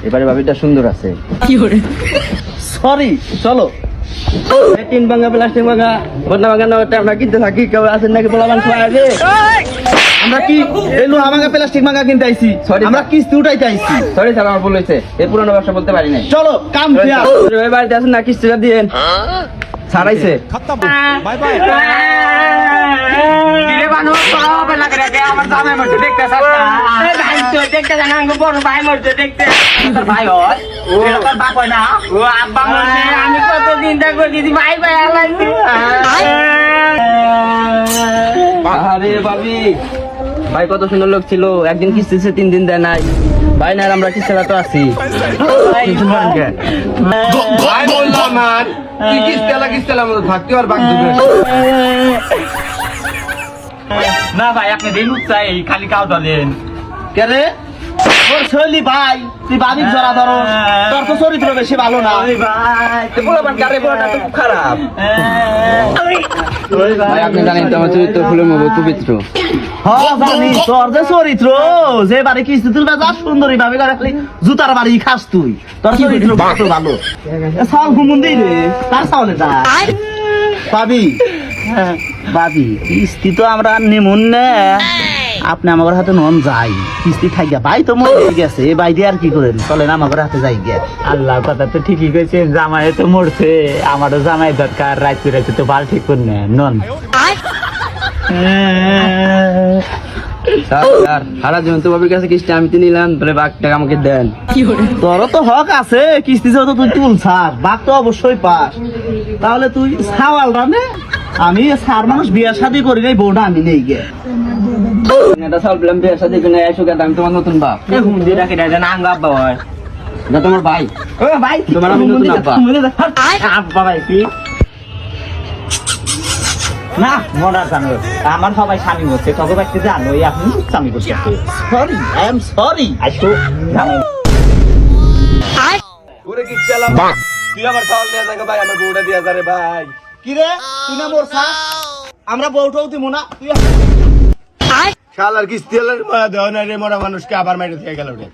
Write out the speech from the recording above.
এবারে ভাবিটা সুন্দর আছে। সরি, চলো। তিন ভাঙা প্লাস্টিক ভাঙা ঘটনা ভাঙা আমরা কিনতে থাকি, কেউ আছেন নাকি বলাবান খাওয়াবে? আমরা কি এই লোহা ভাঙা প্লাস্টিক ভাঙা কিনতে আইছি? Sorry, আমরা কিস্তি উঠাইতে আইছি। সরি স্যার, আমার ভুল হয়েছে, এই পুরোনো ব্যবসা বলতে পারি নাই। চলো কাম দিয়া। ওই বাড়িতে আছেন না, কিস্তিটা দিয়েন। ছাড়াইছে বাই বাই। কিরে বানু সবে লাগে রে আমার জামাই মরছে দেখতে সাথে এই ভাই তো দেখতে জানা আঙ্গ বড় ভাই মরছে দেখতে তোর ভাই হয় ও তোর বাপ হয় না ও আব্বা মরছে আমি কত চিন্তা করতেছি ভাই ভাই আলাইছি আরে ভাবি, ভাই কত সুন্দর লোক ছিল, একদিন কিস্তি দিচ্ছে 3 দিন দেয় নাই। ভাই না আমরা কিস্তিটা তো আছি। ভাই বললাম না তুই কিস্তেলা মতো থাকতে আর বাক দিবে। না ভাই আপনি দিন চাই খালি কাউ দলেন কে রে? তোর শৈলী ভাই, তুই বাবিক জড়া ধরো। তোর তো চরিত্র বেশি ভালো না। পোলাপান কারে পোলাটা তো খুব খারাপ। ভাই আপনি জানেন তো আমার চরিত্র ফুলের মতো পবিত্র। হ্যাঁ জানি, তোর যে চরিত্র, যে বাড়ি কিস্তি তুলবে যা সুন্দরী ভাবি করে খালি জুতার বাড়ি খাস তুই। তোর চরিত্র কত ভালো। চাউল ঘুমুন দিই রে, তার চাউলে যা ভাবি। ভাবি কিস্তি তো আমরা নেমুন না, আপনি আমার হাতে নন যাই কিস্তি থাকি ভাই তো মরে গেছে, এ ভাই দিয়ে আর কি করেন, চলেন আমার হাতে যাই গিয়া। আল্লাহর কথা তো ঠিকই কইছে, জামাই তো মরছে, আমারও জামাই দরকার, রাইতে রাইতে তো বাল ঠিক করে নন স্যার সারা জীবন তো ভাবির কাছে কিস্তি আমি তো নিলাম, তাহলে বাকি টাকা আমাকে দেন। তোরও তো হক আছে, কিস্তি যেহেতু তুই তুলছাস, বাঘ তো অবশ্যই পাস। তাহলে তুই সাওয়াল রানে, আমি সার মানুষ বিয়ে শাদী করি নাই, বউটা আমি নেই গে। এটা চাউল পেলাম, বিয়ের সাথে এসো কেন, আমি তোমার নতুন বাপ। হুমদি রাখি না আঙ্গ আব্বা হয় না তোমার ভাই, ও ভাই তোমার আমি নতুন আব্বা। আব্বা ভাই কি না মরার জানো আমার সবাই স্বামী হচ্ছে তবে বাড়িতে জানো আপনি স্বামী করছে সরি, আই এম সরি। আসো জানো ওরে কিস্তেলা তুই আমার চাউল নিয়ে যাবে ভাই, আমার বউটা দিয়া যা রে ভাই। কি রে, তুই না মোর সাথ, আমরা বউটাও দিব না, তুই শালার কিস্তেলার মারা দেওয়া না রে, মরা মানুষকে আবার মাইরে দিয়ে গেল রে।